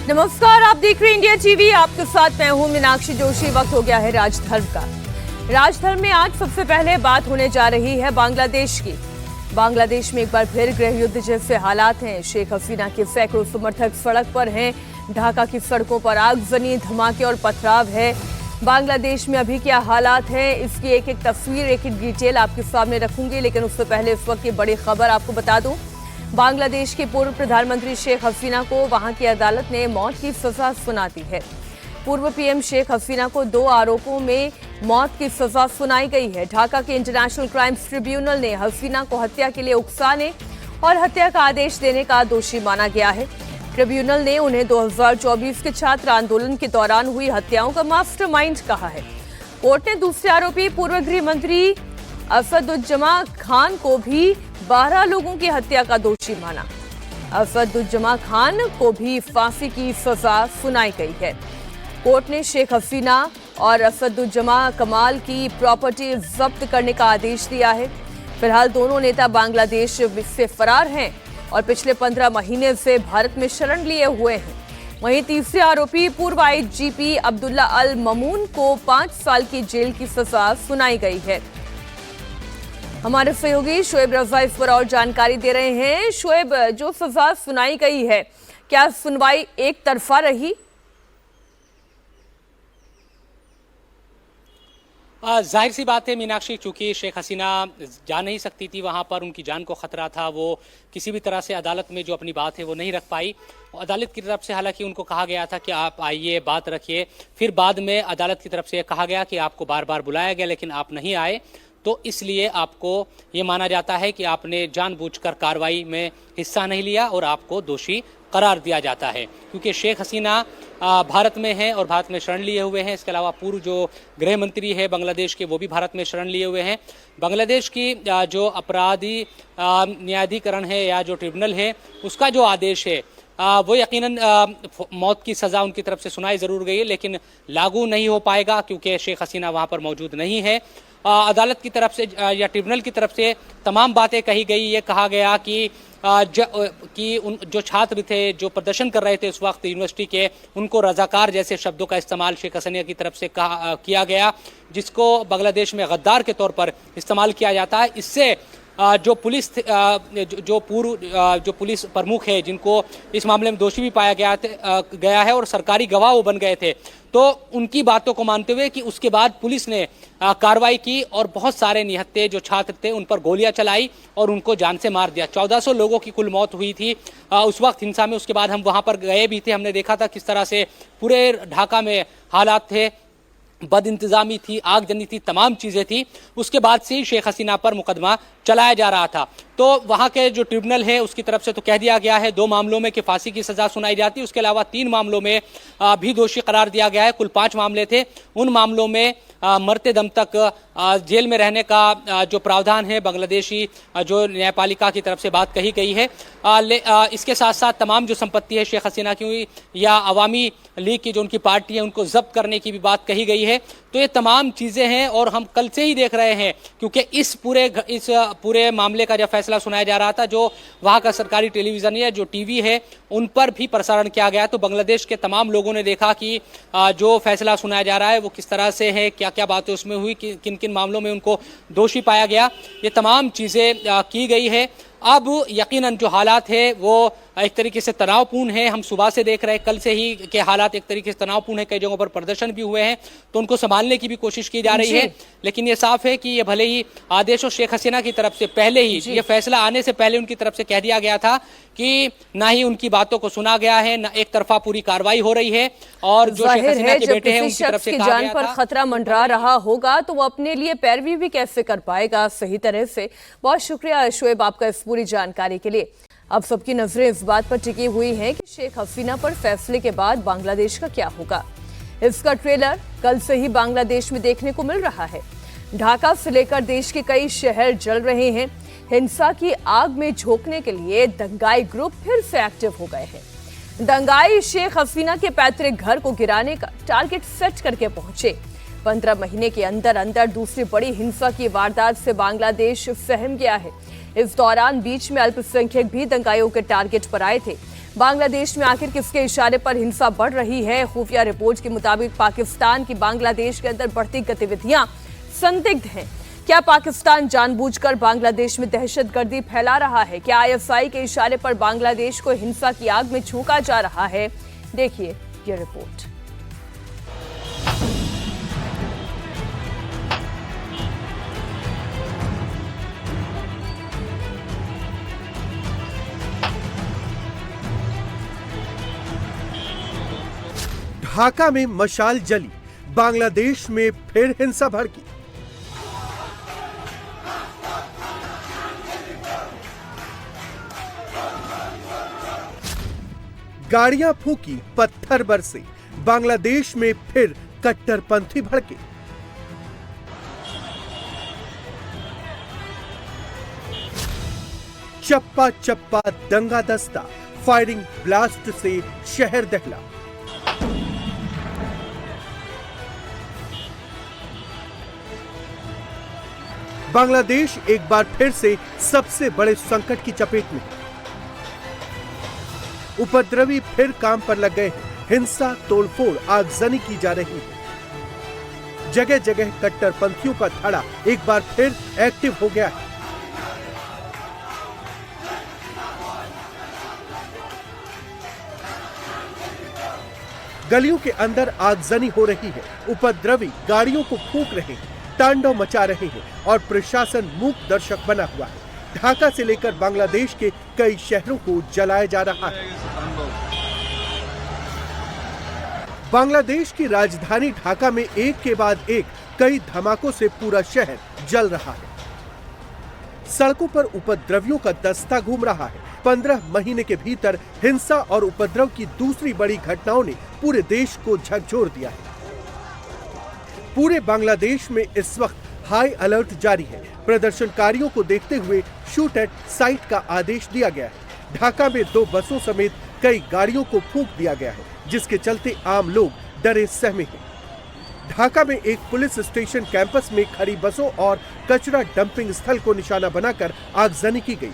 नमस्कार, आप देख रहे हैं इंडिया टीवी। आपके साथ मैं हूं मीनाक्षी जोशी। वक्त हो गया है राजधर्म का। राजधर्म में आज सबसे पहले बात होने जा रही है बांग्लादेश की। बांग्लादेश में एक बार फिर गृह युद्ध जैसे हालात हैं। शेख हसीना के सैकड़ों समर्थक सड़क पर हैं। ढाका की सड़कों पर आगजनी, धमाके और पथराव है। बांग्लादेश में अभी क्या हालात हैं, इसकी एक एक तस्वीर, एक एक डिटेल आपके सामने रखूंगी। लेकिन उससे पहले इस वक्त की बड़ी खबर आपको बता दूं। बांग्लादेश के पूर्व प्रधानमंत्री शेख हसीना को वहां की अदालत ने मौत की सजा सुना दी है। पूर्व पीएम शेख हसीना को 2 आरोपों में मौत की सजा सुनाई गई है। ढाका के इंटरनेशनल क्राइम्स ट्रिब्यूनल ने हसीना को हत्या के लिए उकसाने और हत्या का आदेश देने का दोषी माना गया है। ट्रिब्यूनल ने उन्हें 2024 के छात्र आंदोलन के दौरान हुई हत्याओं का मास्टरमाइंड कहा है। कोर्ट ने दूसरे आरोपी पूर्व गृह मंत्री असदुज्जमा खान को भी 12 लोगों की हत्या का दोषी माना। असदुज्जमा खान को भी फांसी की सजा सुनाई गई है। कोर्ट ने शेख हसीना और असदुज्जमा कमाल की प्रॉपर्टी जब्त करने का आदेश दिया है। फिलहाल दोनों नेता बांग्लादेश से फरार हैं और पिछले 15 महीने से भारत में शरण लिए हुए हैं। वहीं तीसरे आरोपी पूर्व आईजीपी अब्दुल्ला अल ममून को 5 साल की जेल की सजा सुनाई गई है। हमारे सहयोगी शोएब रजा इस पर और जानकारी दे रहे हैं। शोएब, जो सजा सुनाई गई है, क्या सुनवाई एक तरफा रही? जाहिर सी बात है मीनाक्षी, चूंकि शेख हसीना जा नहीं सकती थी, वहां पर उनकी जान को खतरा था। वो किसी भी तरह से अदालत में जो अपनी बात है वो नहीं रख पाई। अदालत की तरफ से हालांकि उनको कहा गया था कि आप आइए, बात रखिए। फिर बाद में अदालत की तरफ से कहा गया कि आपको बार बार बुलाया गया लेकिन आप नहीं आए, तो इसलिए आपको ये माना जाता है कि आपने जानबूझकर कार्रवाई में हिस्सा नहीं लिया और आपको दोषी करार दिया जाता है। क्योंकि शेख हसीना भारत में हैं और भारत में शरण लिए हुए हैं। इसके अलावा पूर्व जो गृह मंत्री है बांग्लादेश के, वो भी भारत में शरण लिए हुए हैं। बांग्लादेश की जो अपराधी न्यायाधिकरण है या जो ट्रिब्यूनल है, उसका जो आदेश है वो यकीनन मौत की सज़ा उनकी तरफ से सुनाई ज़रूर गई है, लेकिन लागू नहीं हो पाएगा क्योंकि शेख हसीना वहाँ पर मौजूद नहीं है। अदालत की तरफ से या ट्रिब्यूनल की तरफ से तमाम बातें कही गई। ये कहा गया कि जो छात्र थे, जो प्रदर्शन कर रहे थे उस वक्त यूनिवर्सिटी के, उनको रजाकार जैसे शब्दों का इस्तेमाल शेख हसीना की तरफ से किया गया, जिसको बांग्लादेश में गद्दार के तौर पर इस्तेमाल किया जाता है। इससे जो पुलिस प्रमुख है, जिनको इस मामले में दोषी भी पाया गया है और सरकारी गवाह वो बन गए थे, तो उनकी बातों को मानते हुए कि उसके बाद पुलिस ने कार्रवाई की और बहुत सारे निहत्थे जो छात्र थे उन पर गोलियां चलाई और उनको जान से मार दिया। 1400 लोगों की कुल मौत हुई थी उस वक्त हिंसा में। उसके बाद हम वहां पर गए भी थे, हमने देखा था किस तरह से पूरे ढाका में हालात थे, बद इंतजामी थी, आगजनी थी, तमाम चीज़ें थी। उसके बाद से ही शेख हसीना पर मुकदमा चलाया जा रहा था। तो वहाँ के जो ट्रिब्यूनल है उसकी तरफ से तो कह दिया गया है 2 मामलों में कि फांसी की सज़ा सुनाई जाती है। उसके अलावा 3 मामलों में भी दोषी करार दिया गया है। कुल 5 मामले थे। उन मामलों में मरते दम तक जेल में रहने का जो प्रावधान है बांग्लादेशी जो न्यायपालिका की तरफ से बात कही गई है। इसके साथ साथ तमाम जो संपत्ति है शेख हसीना की या अवामी लीग की जो उनकी पार्टी है, उनको जब्त करने की भी बात कही गई है। तो ये तमाम चीज़ें हैं और हम कल से ही देख रहे हैं, क्योंकि इस पूरे मामले का जब फैसला सुनाया जा रहा था, जो वहाँ का सरकारी टेलीविज़न या जो टीवी है उन पर भी प्रसारण किया गया, तो बांग्लादेश के तमाम लोगों ने देखा कि जो फैसला सुनाया जा रहा है वो किस तरह से है, क्या क्या बातें उसमें हुई, किन किन मामलों में उनको दोषी पाया गया। ये तमाम चीज़ें की गई है। अब यकीनन जो हालात है वो एक तरीके से तनावपूर्ण है। हम सुबह से देख रहे हैं, कल से ही के हालात एक तरीके से तनावपूर्ण है। कई जगहों पर प्रदर्शन भी हुए हैं, तो उनको संभालने की भी कोशिश की जा रही है। लेकिन ये साफ है कि ये भले ही आदेश और शेख हसीना की तरफ से पहले ही, ये फैसला आने से पहले उनकी तरफ से कह दिया गया था कि ना ही उनकी बातों को सुना गया है, ना एक तरफा पूरी कार्रवाई हो रही है। और जो शेख हसीना के बेटे हैं उनकी तरफ से कहा जान पर खतरा मंडरा रहा होगा तो वो अपने लिए पैरवी भी कैसे कर पाएगा सही तरह से। बहुत शुक्रिया शोएब आपका इस पूरी जानकारी के लिए। अब सबकी नजरें इस बात पर टिकी हुई हैं कि शेख हसीना पर फैसले के बाद बांग्लादेश का क्या होगा। इसका ट्रेलर कल से ही बांग्लादेश में देखने को मिल रहा है। ढाका से लेकर देश के कई शहर जल रहे हैं। हिंसा की आग में झोंकने के लिए दंगाई ग्रुप फिर से एक्टिव हो गए हैं। दंगाई शेख हसीना के पैतृक घर को गिराने का टारगेट सेट करके पहुंचे। 15 महीने के अंदर अंदर दूसरी बड़ी हिंसा की वारदात से बांग्लादेश सहम गया है। इस दौरान बीच में अल्पसंख्यक भी दंगाइयों के टारगेट पर आए थे। बांग्लादेश में आखिर किसके इशारे पर हिंसा बढ़ रही है? खुफिया रिपोर्ट के मुताबिक पाकिस्तान की बांग्लादेश के अंदर बढ़ती गतिविधियां संदिग्ध हैं। क्या पाकिस्तान जानबूझकर बांग्लादेश में दहशतगर्दी फैला रहा है? क्या आईएसआई के इशारे पर बांग्लादेश को हिंसा की आग में झोंका जा रहा है? देखिए ये रिपोर्ट। ढाका में मशाल जली, बांग्लादेश में फिर हिंसा भड़की। गाड़ियां फूकी, पत्थर बरसे, बांग्लादेश में फिर कट्टरपंथी भड़के। चप्पा चप्पा दंगा दस्ता, फायरिंग ब्लास्ट से शहर दहला। बांग्लादेश एक बार फिर से सबसे बड़े संकट की चपेट में है। उपद्रवी फिर काम पर लग गए हैं। हिंसा, तोड़फोड़, आगजनी की जा रही है। जगह जगह कट्टरपंथियों का धड़ा एक बार फिर एक्टिव हो गया है। गलियों के अंदर आगजनी हो रही है। उपद्रवी गाड़ियों को फूंक रहे हैं, तांडव मचा रहे हैं और प्रशासन मूक दर्शक बना हुआ है। ढाका से लेकर बांग्लादेश के कई शहरों को जलाया जा रहा है। बांग्लादेश की राजधानी ढाका में एक के बाद एक कई धमाकों से पूरा शहर जल रहा है। सड़कों पर उपद्रवियों का दस्ता घूम रहा है। 15 महीने के भीतर हिंसा और उपद्रव की दूसरी बड़ी घटनाओं ने पूरे देश को झकझोर दिया है। पूरे बांग्लादेश में इस वक्त हाई अलर्ट जारी है। प्रदर्शनकारियों को देखते हुए शूट एट साइट का आदेश दिया गया है। ढाका में 2 बसों समेत कई गाड़ियों को फूंक दिया गया है, जिसके चलते आम लोग डरे सहमे हैं। ढाका में एक पुलिस स्टेशन कैंपस में खड़ी बसों और कचरा डंपिंग स्थल को निशाना बनाकर आगजनी की गई।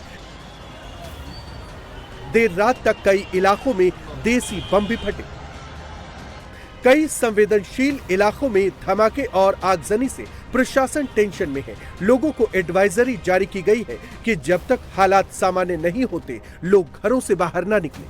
देर रात तक कई इलाकों में देसी बम भी फटे। कई संवेदनशील इलाकों में धमाके और आगजनी से प्रशासन टेंशन में है। लोगों को एडवाइजरी जारी की गई है कि जब तक हालात सामान्य नहीं होते, लोग घरों से बाहर ना निकलें।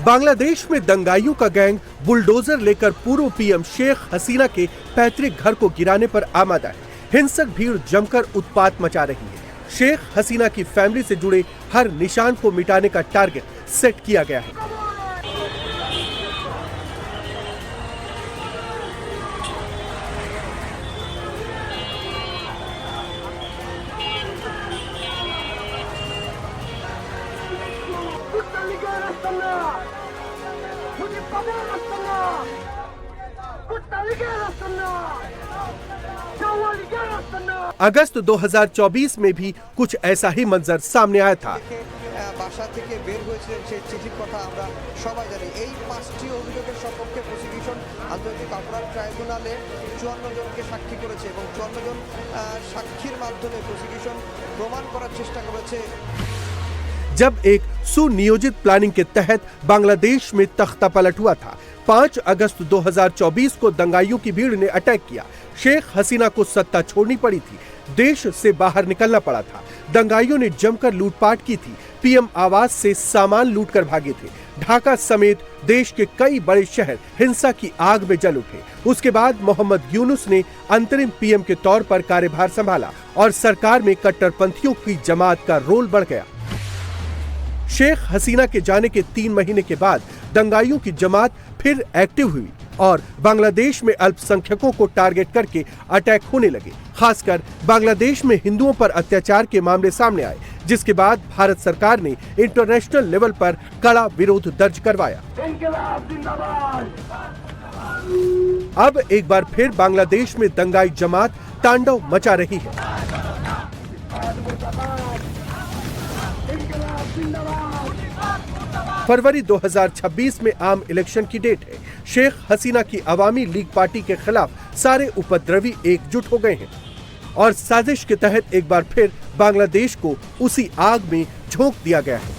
बांग्लादेश में दंगाइयों का गैंग बुलडोजर लेकर पूर्व पीएम शेख हसीना के पैतृक घर को गिराने पर आमादा है। हिंसक भीड़ जमकर उत्पात मचा रही है। शेख हसीना की फैमिली से जुड़े हर निशान को मिटाने का टारगेट सेट किया गया है। अगस्त 2024 में भी कुछ ऐसा ही मंजर सामने आया था। বাসা থেকে বের হয়েছিলেন সেই চিঠির কথা আমরা সবাই জানি। এই 5টি অভিযোগের সপক্ষে প্রসিকিউশন আন্তর্জাতিক অপরাধ ট্রাইব্যুনালে 54 জনকে সাক্ষী করেছে এবং 54 জন সাক্ষীর মাধ্যমে প্রসিকিউশন প্রমাণ করার চেষ্টা করেছে। जब एक सुनियोजित प्लानिंग के तहत बांग्लादेश में तख्तापलट हुआ था। 5 अगस्त 2024 को दंगाइयों की भीड़ ने अटैक किया। शेख हसीना को सत्ता छोड़नी पड़ी थी। देश से बाहर निकलना पड़ा था। दंगाइयों ने जमकर लूटपाट की थी। पीएम आवास से सामान लूटकर भागे थे। ढाका समेत देश के कई बड़े शहर हिंसा की आग में जल उठे। उसके बाद मोहम्मद यूनुस ने अंतरिम पीएम के तौर पर कार्यभार संभाला और सरकार में कट्टरपंथियों की जमात का रोल बढ़ गया। शेख हसीना के जाने के 3 महीने के बाद दंगाइयों की जमात फिर एक्टिव हुई और बांग्लादेश में अल्पसंख्यकों को टारगेट करके अटैक होने लगे। खासकर बांग्लादेश में हिंदुओं पर अत्याचार के मामले सामने आए, जिसके बाद भारत सरकार ने इंटरनेशनल लेवल पर कड़ा विरोध दर्ज करवाया। अब एक बार फिर बांग्लादेश में दंगाई जमात तांडव मचा रही है। फरवरी 2026 में आम इलेक्शन की डेट है। शेख हसीना की अवामी लीग पार्टी के खिलाफ सारे उपद्रवी एकजुट हो गए हैं और साजिश के तहत एक बार फिर बांग्लादेश को उसी आग में झोंक दिया गया है।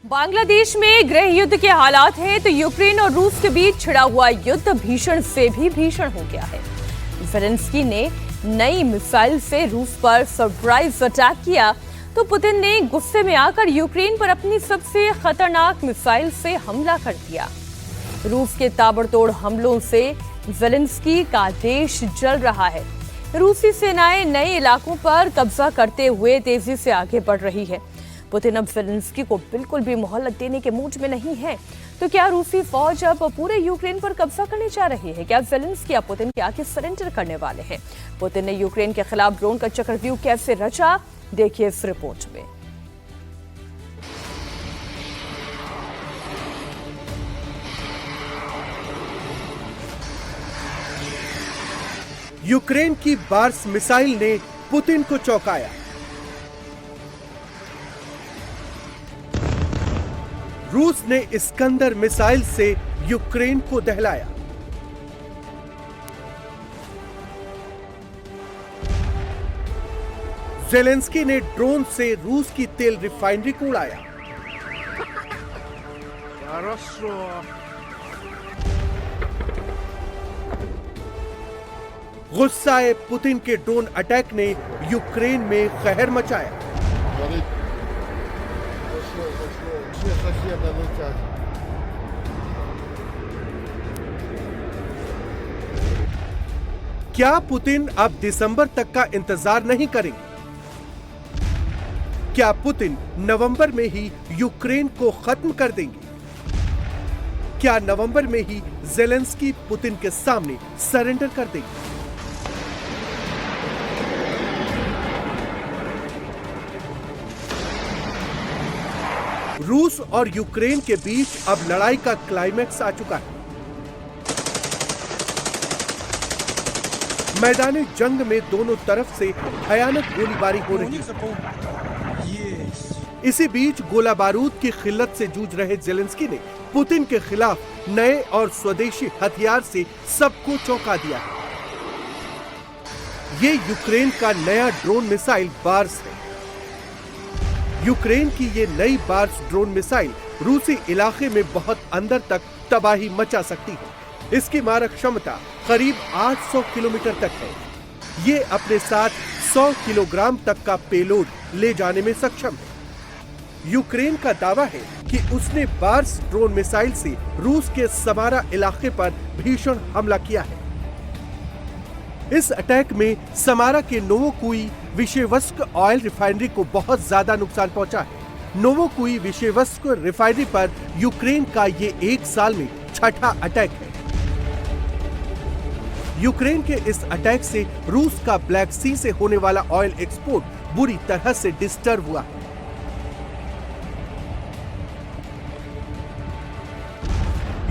बांग्लादेश में गृह युद्ध के हालात हैं तो यूक्रेन और रूस के बीच छिड़ा हुआ युद्ध भीषण से भी भीषण हो गया है। ज़ेलेंस्की ने नई मिसाइल से रूस पर सरप्राइज अटैक किया तो पुतिन ने गुस्से में आकर यूक्रेन पर अपनी सबसे खतरनाक मिसाइल से हमला कर दिया। रूस के ताबड़तोड़ हमलों से ज़ेलेंस्की का देश जल रहा है। रूसी सेनाएं नए इलाकों पर कब्जा करते हुए तेजी से आगे बढ़ रही है। पुतिन अब ज़ेलेंस्की को बिल्कुल भी मोहलत देने के मूड में नहीं है। तो क्या रूसी फौज अब पूरे यूक्रेन पर कब्जा करने जा रही है? क्या ज़ेलेंस्की अब पुतिन के आगे सरेंडर करने वाले हैं? पुतिन ने यूक्रेन के खिलाफ ड्रोन का चक्रव्यूह कैसे रचा, देखिए इस रिपोर्ट में। यूक्रेन की बार्स मिसाइल ने पुतिन को चौंकाया। रूस ने इस्कंदर मिसाइल से यूक्रेन को दहलाया। ज़ेलेंस्की ने ड्रोन से रूस की तेल रिफाइनरी को उड़ाया। गुस्साए पुतिन के ड्रोन अटैक ने यूक्रेन में कहर मचाया। क्या पुतिन अब दिसंबर तक का इंतजार नहीं करेंगे? क्या पुतिन नवंबर में ही यूक्रेन को खत्म कर देंगे? क्या नवंबर में ही ज़ेलेंस्की पुतिन के सामने सरेंडर कर देंगे? रूस और यूक्रेन के बीच अब लड़ाई का क्लाइमैक्स आ चुका है। मैदानी जंग में दोनों तरफ से भयानक गोलीबारी हो रही है। इसी बीच गोला बारूद की किल्लत से जूझ रहे ज़ेलेंस्की ने पुतिन के खिलाफ नए और स्वदेशी हथियार से सबको चौंका दिया है। ये यूक्रेन का नया ड्रोन मिसाइल बार्स है। यूक्रेन की ये नई बार्स ड्रोन मिसाइल रूसी इलाके में बहुत अंदर तक तबाही मचा सकती है। इसकी मारक क्षमता करीब 800 किलोमीटर तक है। ये अपने साथ 100 किलोग्राम तक का पेलोड ले जाने में सक्षम है। यूक्रेन का दावा है कि उसने बार्स ड्रोन मिसाइल से रूस के समारा इलाके पर भीषण हमला किया है। इस अटैक में समारा के नोवोकुई विशेवस्क ऑयल रिफाइनरी को बहुत ज्यादा नुकसान पहुंचा है। नोवोकुई विशेवस्क रिफाइनरी पर यूक्रेन का ये एक साल में छठा अटैक है। यूक्रेन के इस अटैक से रूस का ब्लैक सी से होने वाला ऑयल एक्सपोर्ट बुरी तरह से डिस्टर्ब हुआ है।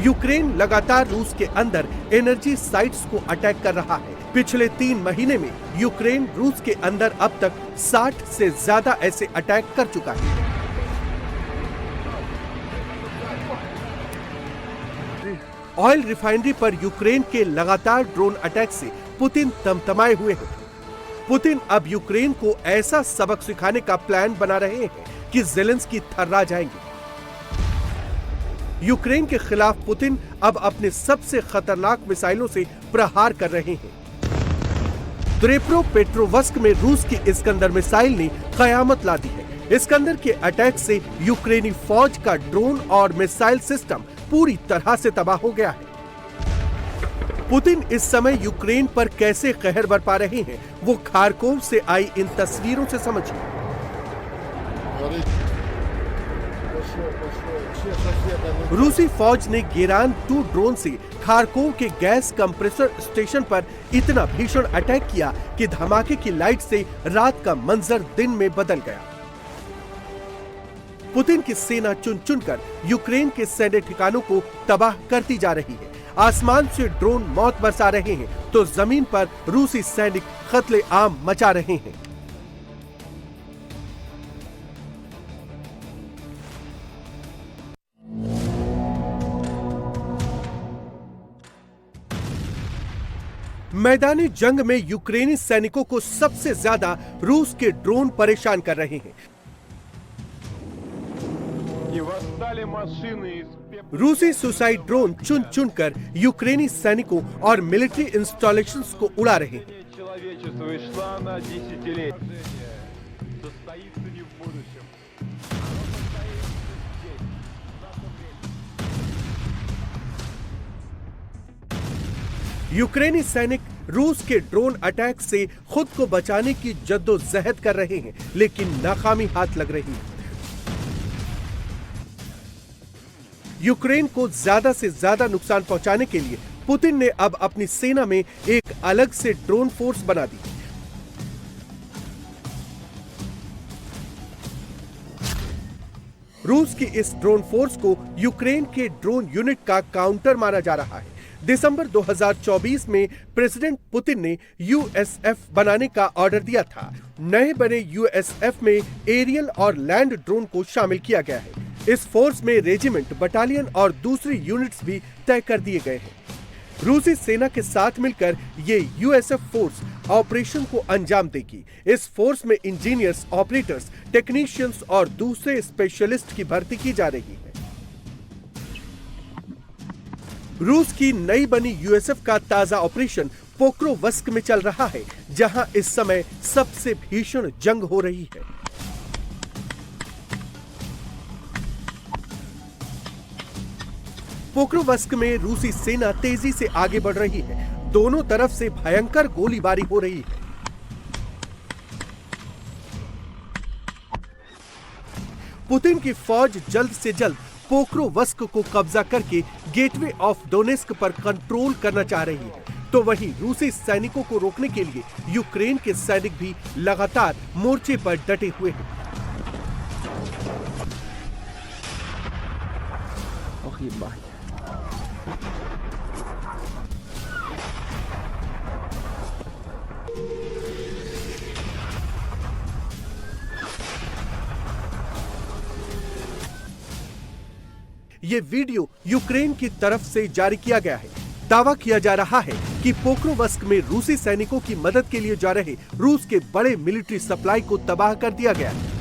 यूक्रेन लगातार रूस के अंदर एनर्जी साइट्स को अटैक कर रहा है। पिछले 3 महीने में यूक्रेन रूस के अंदर अब तक 60 से ज्यादा ऐसे अटैक कर चुका है। ऑयल रिफाइनरी पर यूक्रेन के लगातार ड्रोन अटैक से पुतिन तमतमाए हुए हैं। पुतिन अब यूक्रेन को ऐसा सबक सिखाने का प्लान बना रहे हैं कि ज़ेलेंस्की थर्रा जाएंगे। यूक्रेन के खिलाफ पुतिन अब अपने सबसे खतरनाक मिसाइलों से प्रहार कर रहे हैं। द्नीप्रोपेट्रोवस्क में रूस की इस्कंदर मिसाइल ने कयामत ला दी है। इस्कंदर के अटैक से यूक्रेनी फौज का ड्रोन और मिसाइल सिस्टम पूरी तरह से तबाह हो गया है। पुतिन इस समय यूक्रेन पर कैसे कहर बरपा रहे हैं, वो खारकोव से आई इन तस्वीरों से समझिए। रूसी फौज ने गेरान 2 ड्रोन से खारकोव के गैस कंप्रेसर स्टेशन पर इतना भीषण अटैक किया कि धमाके की लाइट से रात का मंजर दिन में बदल गया। पुतिन की सेना चुन चुनकर यूक्रेन के सैन्य ठिकानों को तबाह करती जा रही है। आसमान से ड्रोन मौत बरसा रहे हैं तो जमीन पर रूसी सैनिक कत्ले आम मचा रहे हैं। मैदानी जंग में यूक्रेनी सैनिकों को सबसे ज्यादा रूस के ड्रोन परेशान कर रहे हैं। रूसी सुसाइड ड्रोन चुन चुनकर यूक्रेनी सैनिकों और मिलिट्री इंस्टॉलेशंस को उड़ा रहे हैं। यूक्रेनी सैनिक रूस के ड्रोन अटैक से खुद को बचाने की जद्दोजहद कर रहे हैं, लेकिन नाकामी हाथ लग रही है। यूक्रेन को ज्यादा से ज्यादा नुकसान पहुंचाने के लिए पुतिन ने अब अपनी सेना में एक अलग से ड्रोन फोर्स बना दी। रूस की इस ड्रोन फोर्स को यूक्रेन के ड्रोन यूनिट का काउंटर माना जा रहा है। दिसंबर 2024 में प्रेसिडेंट पुतिन ने यूएसएफ बनाने का ऑर्डर दिया था। नए बने यूएसएफ में एरियल और लैंड ड्रोन को शामिल किया गया है। इस फोर्स में रेजिमेंट, बटालियन और दूसरी यूनिट्स भी तय कर दिए गए हैं। रूसी सेना के साथ मिलकर ये यूएसएफ फोर्स ऑपरेशन को अंजाम देगी। इस फोर्स में इंजीनियर्स, ऑपरेटर्स, टेक्नीशियंस और दूसरे स्पेशलिस्ट की भर्ती की जा रही है। रूस की नई बनी यूएसएफ का ताजा ऑपरेशन पोक्रोवस्क में चल रहा है, जहां इस समय सबसे भीषण जंग हो रही है। पोक्रोवस्क में रूसी सेना तेजी से आगे बढ़ रही है। दोनों तरफ से भयंकर गोलीबारी हो रही है। पुतिन की फौज जल्द से जल्द पोक्रोवस्क को कब्जा करके गेटवे ऑफ डोनेस्क पर कंट्रोल करना चाह रही है। तो वहीं रूसी सैनिकों को रोकने के लिए यूक्रेन के सैनिक भी लगातार मोर्चे पर डटे हुए हैं। ये वीडियो यूक्रेन की तरफ से जारी किया गया है। दावा किया जा रहा है कि पोक्रोवस्क में रूसी सैनिकों की मदद के लिए जा रहे रूस के बड़े मिलिट्री सप्लाई को तबाह कर दिया गया है।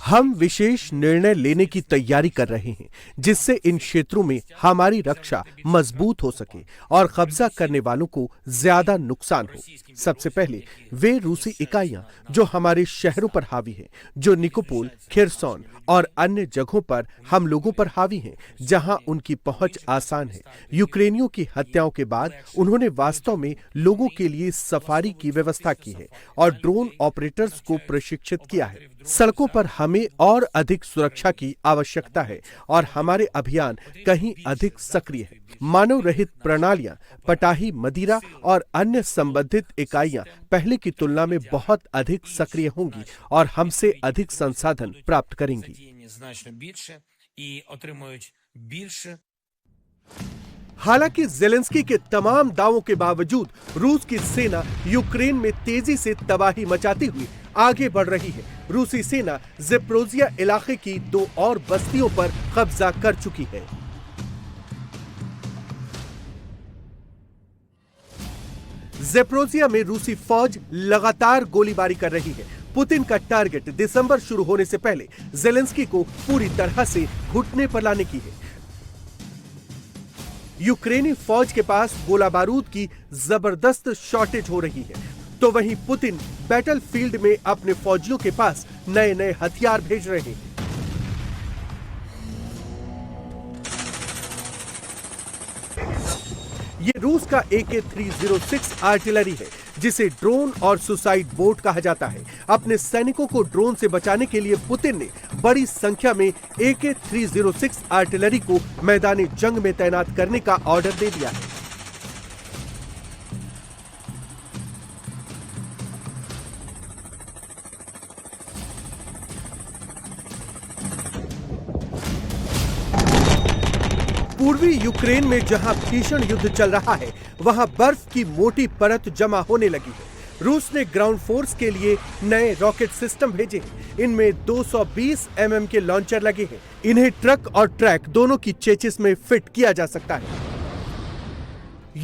हम विशेष निर्णय लेने की तैयारी कर रहे हैं, जिससे इन क्षेत्रों में हमारी रक्षा मजबूत हो सके और कब्जा करने वालों को ज्यादा नुकसान हो। सबसे पहले वे रूसी इकाइयां जो हमारे शहरों पर हावी हैं, जो निकोपोल, खिरसोन और अन्य जगहों पर हम लोगों पर हावी हैं, जहां उनकी पहुंच आसान है। यूक्रेनियों की हत्याओं के बाद उन्होंने वास्तव में लोगों के लिए सफारी की व्यवस्था की है और ड्रोन ऑपरेटर्स को प्रशिक्षित किया है। सड़कों पर हमें और अधिक सुरक्षा की आवश्यकता है और हमारे अभियान कहीं अधिक सक्रिय है। मानव रहित प्रणालियां, पटाही, मदिरा और अन्य संबंधित इकाइयां पहले की तुलना में बहुत अधिक सक्रिय होंगी और हमसे अधिक संसाधन प्राप्त करेंगी। हालांकि जेलेंस्की के तमाम दावों के बावजूद रूस की सेना यूक्रेन में तेजी से तबाही मचाती हुई आगे बढ़ रही है। रूसी सेना ज़ेपोरिज़िया इलाके की 2 और बस्तियों पर कब्जा कर चुकी है। ज़ेपोरिज़िया में रूसी फौज लगातार गोलीबारी कर रही है। पुतिन का टारगेट दिसंबर शुरू होने से पहले जेलेंस्की को पूरी तरह से घुटने पर लाने की है। यूक्रेनी फौज के पास गोला बारूद की जबरदस्त शॉर्टेज हो रही है, तो वहीं पुतिन बैटलफील्ड में अपने फौजियों के पास नए नए हथियार भेज रहे हैं। ये रूस का AK-306 आर्टिलरी है, जिसे ड्रोन और सुसाइड बोट कहा जाता है। अपने सैनिकों को ड्रोन से बचाने के लिए पुतिन ने बड़ी संख्या में AK-306 आर्टिलरी को मैदानी जंग में तैनात करने का ऑर्डर दे दिया है। पूर्वी यूक्रेन में जहां भीषण युद्ध चल रहा है, वहां बर्फ की मोटी परत जमा होने लगी है। रूस ने ग्राउंड फोर्स के लिए नए रॉकेट सिस्टम भेजे हैं। इनमें 220 mm के लॉन्चर लगे हैं। इन्हें ट्रक और ट्रैक दोनों की चेसिस में फिट किया जा सकता है।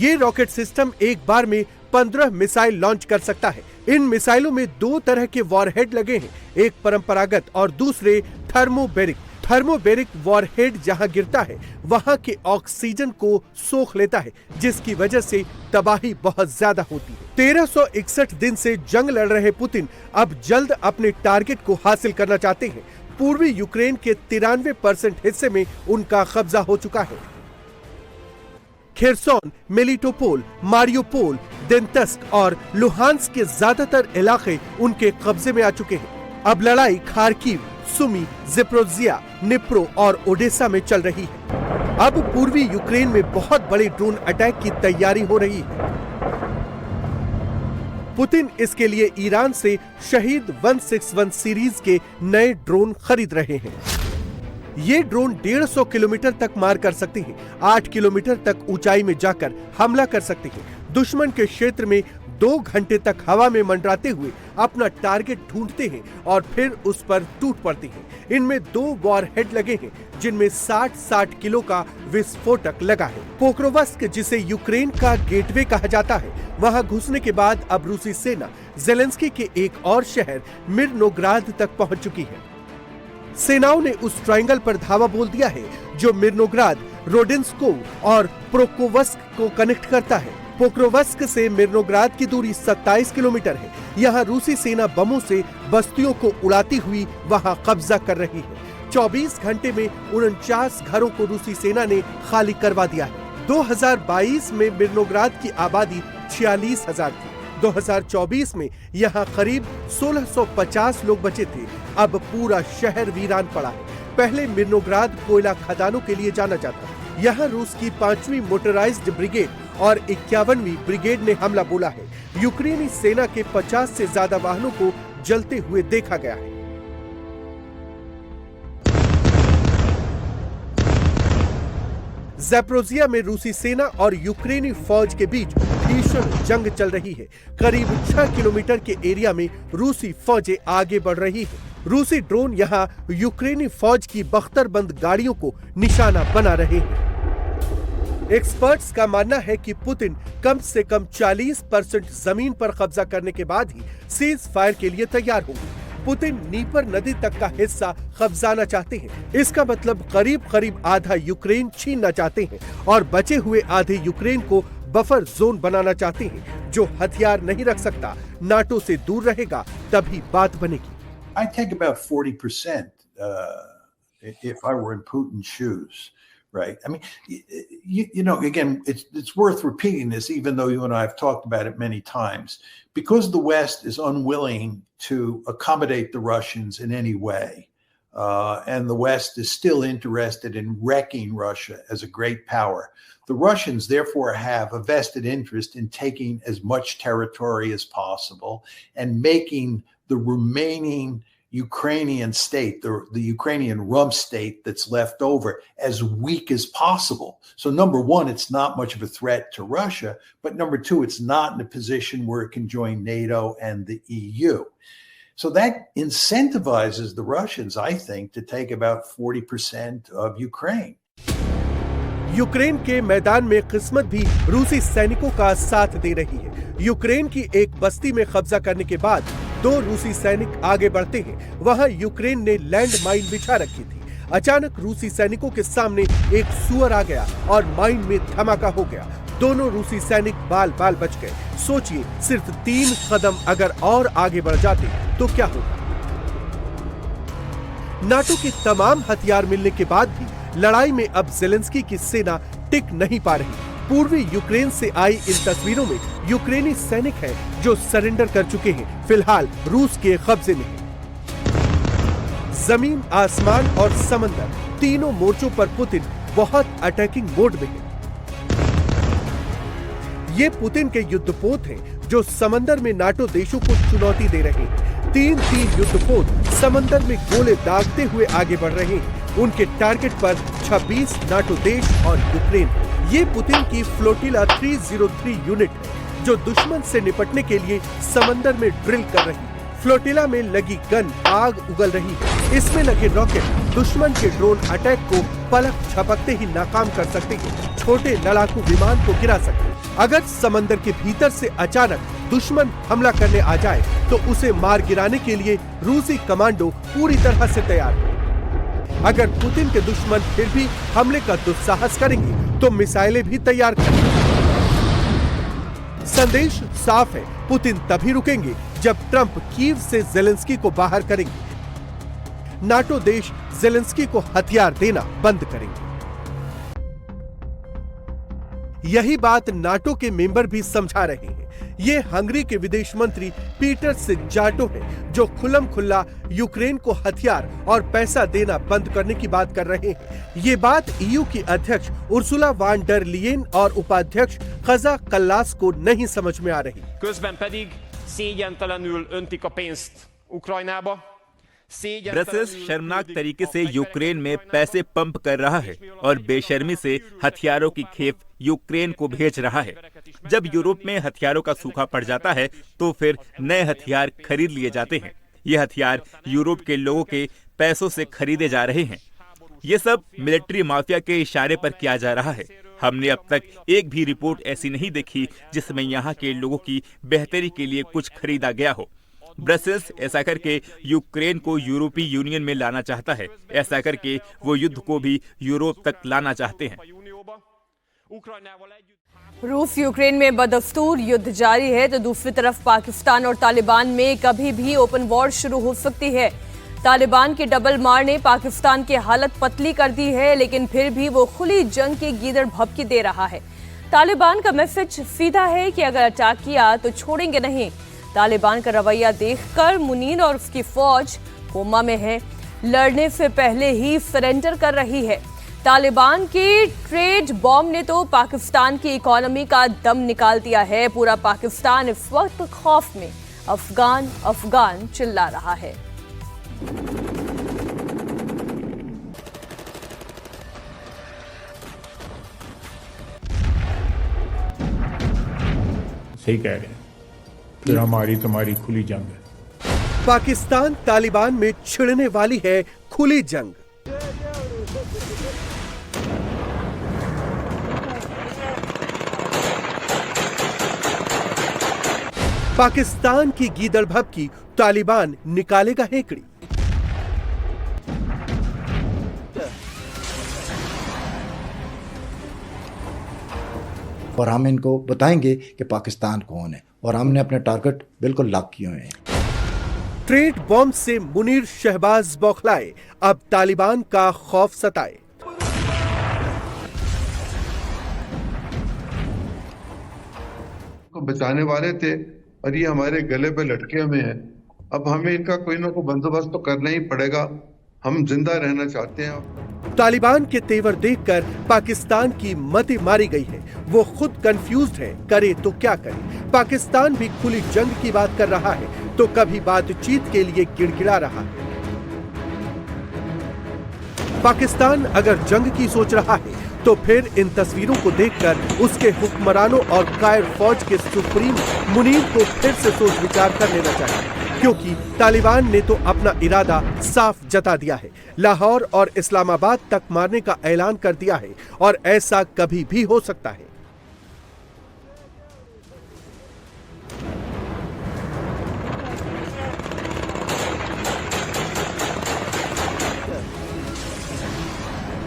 ये रॉकेट सिस्टम एक बार में 15 मिसाइल लॉन्च कर सकता है। इन मिसाइलों में 2 तरह के वॉरहेड लगे हैं, एक परंपरागत और दूसरे थर्मोबैरिक। थर्मोबैरिक वॉरहेड जहां गिरता है वहां के ऑक्सीजन को सोख लेता है, जिसकी वजह से तबाही बहुत ज्यादा होती है। 1361 दिन से जंग लड़ रहे पुतिन अब जल्द अपने टारगेट को हासिल करना चाहते हैं। पूर्वी यूक्रेन के 93% हिस्से में उनका कब्जा हो चुका है। खेरसोन, मेलिटोपोल, मारियोपोल, देंतस्क और लुहांस्क के ज्यादातर इलाके उनके कब्जे में आ चुके हैं। अब लड़ाई खार्किव, सुमी, ज़ेपोरिज़िया, निप्रो और ओडेसा में चल रही है। अब पूर्वी यूक्रेन में बहुत बड़े ड्रोन अटैक की तैयारी हो रही है। पुतिन इसके लिए ईरान से शहीद 161 सीरीज के नए ड्रोन खरीद रहे हैं। ये ड्रोन 150 किलोमीटर तक मार कर सकते हैं, 8 किलोमीटर तक ऊंचाई में जाकर हमला कर सकते हैं। दुश्मन के क्षेत्र में 2 घंटे तक हवा में मंडराते हुए अपना टारगेट ढूंढते हैं और फिर उस पर टूट पड़ते हैं। इनमें 2 वॉरहेड लगे हैं, जिनमें 60 किलो का विस्फोटक लगा है। पोक्रोवस्क, जिसे यूक्रेन का गेटवे कहा जाता है, वहां घुसने के बाद अब रूसी सेना ज़ेलेंस्की के एक और शहर मिर्नोग्राद तक पहुंच चुकी है। सेनाओं ने उस ट्रायंगल पर धावा बोल दिया है जो मिर्नोग्राद, रोडेंस्कोव और प्रोकोवस्क को कनेक्ट करता है। पोक्रोवस्क से मिर्नोग्राद की दूरी 27 किलोमीटर है। यहाँ रूसी सेना बमों से बस्तियों को उड़ाती हुई वहां कब्जा कर रही है। 24 घंटे में 49 घरों को रूसी सेना ने खाली करवा दिया है। 2022 में मिर्नोग्राद की आबादी 46,000 थी। 2024 में यहाँ करीब 1650 लोग बचे थे। अब पूरा शहर वीरान पड़ा है। पहले मिर्नोग्राद कोयला खदानों के लिए जाना जाता है। यहाँ रूस की 5वीं मोटराइज्ड ब्रिगेड और 51वीं ब्रिगेड ने हमला बोला है। यूक्रेनी सेना के 50 से ज्यादा वाहनों को जलते हुए देखा गया है। ज़ेपोरिज़िया में रूसी सेना और यूक्रेनी फौज के बीच भीषण जंग चल रही है। करीब 6 किलोमीटर के एरिया में रूसी फौजें आगे बढ़ रही है। रूसी ड्रोन यहां यूक्रेनी फौज की बख्तरबंद गाड़ियों को निशाना बना रहे हैं। एक्सपर्ट्स का मानना है कि पुतिन कम से कम 40% जमीन पर कब्जा करने के बाद ही सीज फायर के लिए तैयार होंगे। पुतिन नीपर नदी तक का हिस्सा कब्जाना चाहते हैं। इसका मतलब करीब आधा यूक्रेन छीनना चाहते हैं और बचे हुए आधे यूक्रेन को बफर जोन बनाना चाहते हैं, जो हथियार नहीं रख सकता, नाटो से दूर रहेगा, तभी बात बनेगी। I take about 40% if I were in Putin's shoes, right? I mean, you know, again, it's worth repeating this, even though you and I have talked about it many times, because the West is unwilling to accommodate the Russians in any way, and the West is still interested in wrecking Russia as a great power. The Russians, therefore, have a vested interest in taking as much territory as possible and making the remaining Ukrainian state, the Ukrainian rump state that's left over, as weak as possible. So number one, it's not much of a threat to Russia, but number two, it's not in a position where it can join NATO and the EU. So that incentivizes the Russians, I think, to take about 40% of Ukraine. Ukraine के मैदान में किस्मत भी रूसी सैनिकों का साथ दे रही है। यूक्रेन की एक बस्ती में कब्जा करने के बाद 2 रूसी सैनिक आगे बढ़ते हैं। वहां यूक्रेन ने लैंड माइन बिछा रखी थी। अचानक रूसी सैनिकों के सामने एक सुअर आ गया और माइन में धमाका हो गया। दोनों रूसी सैनिक बाल बाल बच गए। सोचिए, सिर्फ 3 कदम अगर और आगे बढ़ जाते तो क्या होगा। नाटो के तमाम हथियार मिलने के बाद भी लड़ाई में अब ज़ेलेंस्की की सेना टिक नहीं पा रही। पूर्वी यूक्रेन से आई इन तस्वीरों में यूक्रेनी सैनिक हैं जो सरेंडर कर चुके हैं, फिलहाल रूस के कब्जे में हैं। जमीन, आसमान और समंदर, तीनों मोर्चों पर पुतिन बहुत अटैकिंग मोड में है। ये पुतिन के युद्धपोत हैं जो समंदर में नाटो देशों को चुनौती दे रहे हैं। 3 युद्धपोत समंदर में गोले दागते हुए आगे बढ़ रहे हैं। उनके टारगेट पर 26 नाटो देश और यूक्रेन। ये पुतिन की फ्लोटिला 303 यूनिट है जो दुश्मन से निपटने के लिए समंदर में ड्रिल कर रही है। फ्लोटिला में लगी गन आग उगल रही है। इसमें लगे रॉकेट दुश्मन के ड्रोन अटैक को पलक झपकते ही नाकाम कर सकते हैं, छोटे लड़ाकू विमान को गिरा सकते हैं। अगर समंदर के भीतर से अचानक दुश्मन हमला करने आ जाए तो उसे मार गिराने के लिए रूसी कमांडो पूरी तरह से तैयार है। अगर पुतिन के दुश्मन फिर भी हमले का दुस्साहस करेंगे तो मिसाइलें भी तैयार करेंगे। संदेश साफ है, पुतिन तभी रुकेंगे जब ट्रंप कीव से जेलेंस्की को बाहर करेंगे। नाटो देश जेलेंस्की को हथियार देना बंद करेंगे। यही बात नाटो के मेंबर भी समझा रहे हैं। ये हंगरी के विदेश मंत्री पीटर सिजाटो है जो खुल्लम खुल्ला यूक्रेन को हथियार और पैसा देना बंद करने की बात कर रहे हैं। ये बात ईयू की अध्यक्ष उर्सुला वान डर लेयेन और उपाध्यक्ष काजा कल्लास को नहीं समझ में आ रही। Közben pedig szégyentelenül öntik a pénzt Ukrajnába. Brussels शर्मनाक तरीके से यूक्रेन में पैसे पंप कर रहा है और बेशर्मी से हथियारों की खेप यूक्रेन को भेज रहा है। जब यूरोप में हथियारों का सूखा पड़ जाता है तो फिर नए हथियार खरीद लिए जाते हैं। ये हथियार यूरोप के लोगों के पैसों से खरीदे जा रहे हैं। ये सब मिलिट्री माफिया के इशारे पर किया जा रहा है। हमने अब तक एक भी रिपोर्ट ऐसी नहीं देखी जिसमें यहाँ के लोगों की बेहतरी के लिए कुछ खरीदा गया हो। ब्रसेल्स ऐसा करके यूक्रेन को यूरोपीय यूनियन में लाना चाहता है। ऐसा करके वो युद्ध को भी यूरोप तक लाना चाहते हैं। रूस यूक्रेन में बदस्तूर युद्ध जारी है तो दूसरी तरफ पाकिस्तान और तालिबान में कभी भी ओपन वॉर शुरू हो सकती है। तालिबान के डबल मार ने पाकिस्तान की हालत पतली कर दी है, लेकिन फिर भी वो खुली जंग की गीदड़ भभकी दे रहा है। तालिबान का मैसेज सीधा है कि अगर अटैक किया तो छोड़ेंगे नहीं। तालिबान का रवैया देखकर मुनीर और उसकी फौज कोमा में है, लड़ने से पहले ही सरेंडर कर रही है। तालिबान की ट्रेड बॉम्ब ने तो पाकिस्तान की इकोनॉमी का दम निकाल दिया है। पूरा पाकिस्तान इस वक्त खौफ में अफगान अफगान चिल्ला रहा है। सही कह रहे हैं, फिर हमारी तुम्हारी खुली जंग है। पाकिस्तान तालिबान में छिड़ने वाली है खुली जंग। पाकिस्तान की गीदड़ भभकी, तालिबान निकालेगा हेकड़ी। और हम इनको बताएंगे कि पाकिस्तान कौन है और हमने अपने टारगेट बिल्कुल लॉक किए हुए हैं। ट्रेड बॉम्ब से मुनीर शहबाज बौखलाए, अब तालिबान का खौफ सताए। को बचाने वाले थे और ये हमारे गले पे लटके हुए हैं। अब हमें इनका कोई ना कोई बंदोबस्त तो करना ही पड़ेगा। हम जिंदा रहना चाहते हैं। तालिबान के तेवर देखकर पाकिस्तान की मति मारी गई है। वो खुद कंफ्यूज्ड है, करे तो क्या करे। पाकिस्तान भी खुली जंग की बात कर रहा है तो कभी बातचीत के लिए गिड़गिड़ा रहा है। पाकिस्तान अगर जंग की सोच रहा है तो फिर इन तस्वीरों को देखकर उसके हुक्मरानों और कायर फौज के सुप्रीम मुनीर को फिर से सोच विचार कर लेना चाहिए, क्योंकि तालिबान ने तो अपना इरादा साफ जता दिया है। लाहौर और इस्लामाबाद तक मारने का ऐलान कर दिया है और ऐसा कभी भी हो सकता है।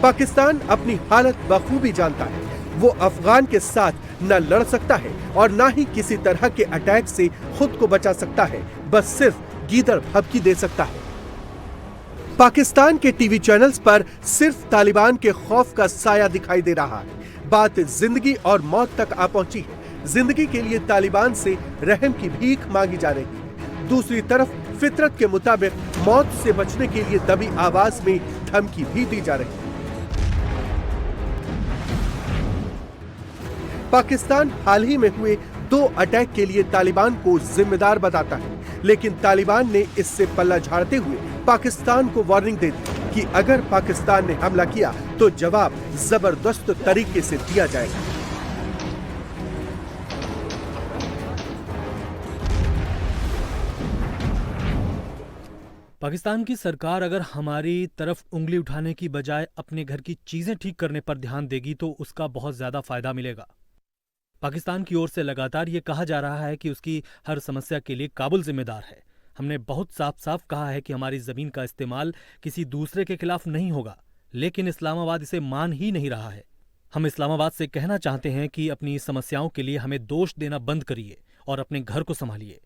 पाकिस्तान अपनी हालत बखूबी जानता है। वो अफगान के साथ न लड़ सकता है और न ही किसी तरह के अटैक से खुद को बचा सकता है, बस सिर्फ गीदड़ भभकी दे सकता है। पाकिस्तान के टीवी चैनल्स पर सिर्फ तालिबान के खौफ का साया दिखाई दे रहा है। बात जिंदगी और मौत तक आ पहुंची है। जिंदगी के लिए तालिबान से रहम की भीख मांगी जा रही है। दूसरी तरफ फितरत के मुताबिक मौत से बचने के लिए दबी आवाज में धमकी भी दी जा रही है। पाकिस्तान हाल ही में हुए 2 अटैक के लिए तालिबान को जिम्मेदार बताता है, लेकिन तालिबान ने इससे पल्ला झाड़ते हुए पाकिस्तान को वार्निंग दे दी कि अगर पाकिस्तान ने हमला किया तो जवाब जबरदस्त तरीके से दिया जाएगा। पाकिस्तान की सरकार अगर हमारी तरफ उंगली उठाने की बजाय अपने घर की चीजें ठीक करने पर ध्यान देगी तो उसका बहुत ज्यादा फायदा मिलेगा। पाकिस्तान की ओर से लगातार ये कहा जा रहा है कि उसकी हर समस्या के लिए काबुल जिम्मेदार है। हमने बहुत साफ साफ कहा है कि हमारी जमीन का इस्तेमाल किसी दूसरे के खिलाफ नहीं होगा, लेकिन इस्लामाबाद इसे मान ही नहीं रहा है। हम इस्लामाबाद से कहना चाहते हैं कि अपनी समस्याओं के लिए हमें दोष देना बंद करिए और अपने घर को संभालिए।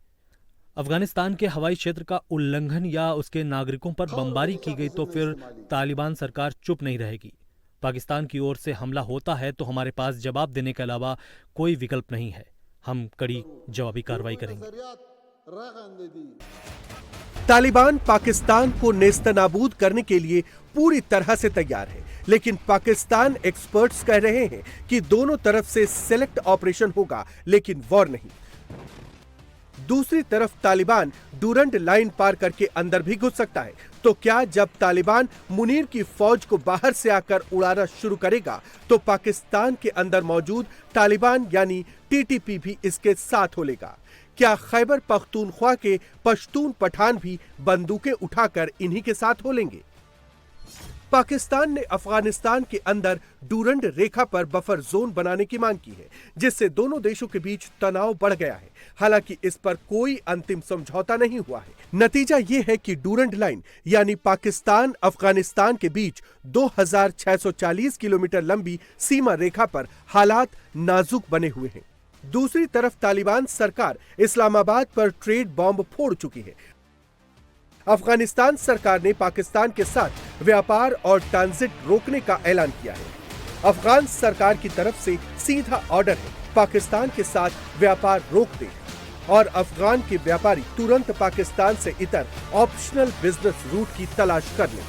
अफगानिस्तान के हवाई क्षेत्र का उल्लंघन या उसके नागरिकों पर बमबारी की गई तो फिर तालिबान सरकार चुप नहीं रहेगी। पाकिस्तान की ओर से हमला होता है तो हमारे पास जवाब देने के अलावा कोई विकल्प नहीं है। हम कड़ी जवाबी कार्रवाई करेंगे। तालिबान पाकिस्तान को नेस्तनाबूद करने के लिए पूरी तरह से तैयार है, लेकिन पाकिस्तान एक्सपर्ट्स कह रहे हैं कि दोनों तरफ से सेलेक्ट ऑपरेशन होगा, लेकिन वॉर नहीं। दूसरी तरफ तालिबान डूरंड लाइन पार करके अंदर भी घुस सकता है। तो क्या जब तालिबान मुनीर की फौज को बाहर से आकर उड़ाना शुरू करेगा तो पाकिस्तान के अंदर मौजूद तालिबान यानी टीटीपी भी इसके साथ हो लेगा? क्या खैबर पख्तूनख्वा के पश्तून पठान भी बंदूकें उठाकर इन्हीं के साथ हो लेंगे? पाकिस्तान ने अफगानिस्तान के अंदर डूरंड रेखा पर बफर जोन बनाने की मांग की है, जिससे दोनों देशों के बीच तनाव बढ़ गया है। हालांकि इस पर कोई अंतिम समझौता नहीं हुआ है। नतीजा ये है कि डूरंड लाइन यानी पाकिस्तान अफगानिस्तान के बीच 2640 किलोमीटर लंबी सीमा रेखा पर हालात नाजुक बने हुए हैं। दूसरी तरफ तालिबान सरकार इस्लामाबाद पर ट्रेड बॉम्ब फोड़ चुकी है। अफगानिस्तान सरकार ने पाकिस्तान के साथ व्यापार और ट्रांजिट रोकने का ऐलान किया है। अफगान सरकार की तरफ से सीधा ऑर्डर है, पाकिस्तान के साथ व्यापार रोक दें और अफगान के व्यापारी तुरंत पाकिस्तान से इतर ऑप्शनल बिजनेस रूट की तलाश कर लें।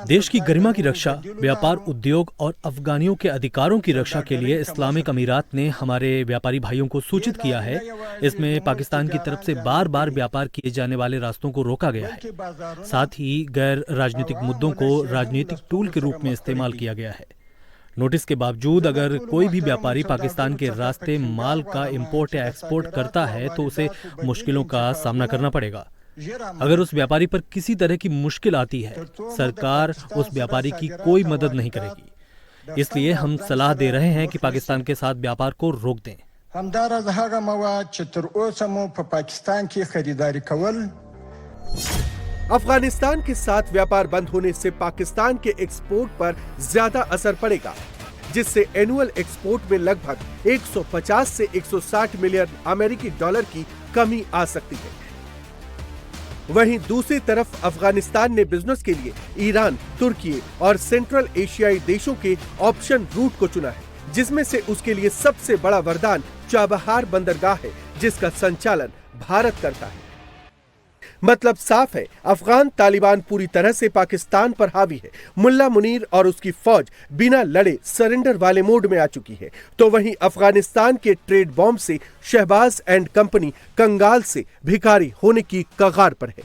देश की गरिमा की रक्षा, व्यापार उद्योग और अफगानियों के अधिकारों की रक्षा के लिए इस्लामिक अमीरात ने हमारे व्यापारी भाइयों को सूचित किया है। इसमें पाकिस्तान की तरफ से बार बार व्यापार किए जाने वाले रास्तों को रोका गया है। साथ ही गैर राजनीतिक मुद्दों को राजनीतिक टूल के रूप में इस्तेमाल किया गया है। नोटिस के बावजूद अगर कोई भी व्यापारी पाकिस्तान के रास्ते माल का इंपोर्ट या एक्सपोर्ट करता है तो उसे मुश्किलों का सामना करना पड़ेगा। अगर उस व्यापारी पर किसी तरह की मुश्किल आती है, सरकार उस व्यापारी की कोई मदद नहीं करेगी। इसलिए हम सलाह दे रहे हैं कि पाकिस्तान के साथ व्यापार को रोक दें। अफगानिस्तान के साथ व्यापार बंद होने से पाकिस्तान के एक्सपोर्ट पर ज्यादा असर पड़ेगा, जिससे एनुअल एक्सपोर्ट में लगभग 150 से 160 मिलियन अमेरिकी डॉलर की कमी आ सकती है। वहीं दूसरी तरफ अफगानिस्तान ने बिजनेस के लिए ईरान, तुर्की और सेंट्रल एशियाई देशों के ऑप्शन रूट को चुना है, जिसमें से उसके लिए सबसे बड़ा वरदान चाबहार बंदरगाह है, जिसका संचालन भारत करता है। मतलब साफ है, अफगान तालिबान पूरी तरह से पाकिस्तान पर हावी है। मुल्ला मुनीर और उसकी फौज बिना लड़े सरेंडर वाले मोड में आ चुकी है। तो वहीं अफगानिस्तान के ट्रेड बॉम्ब से शहबाज एंड कंपनी कंगाल से भिखारी होने की कगार पर है।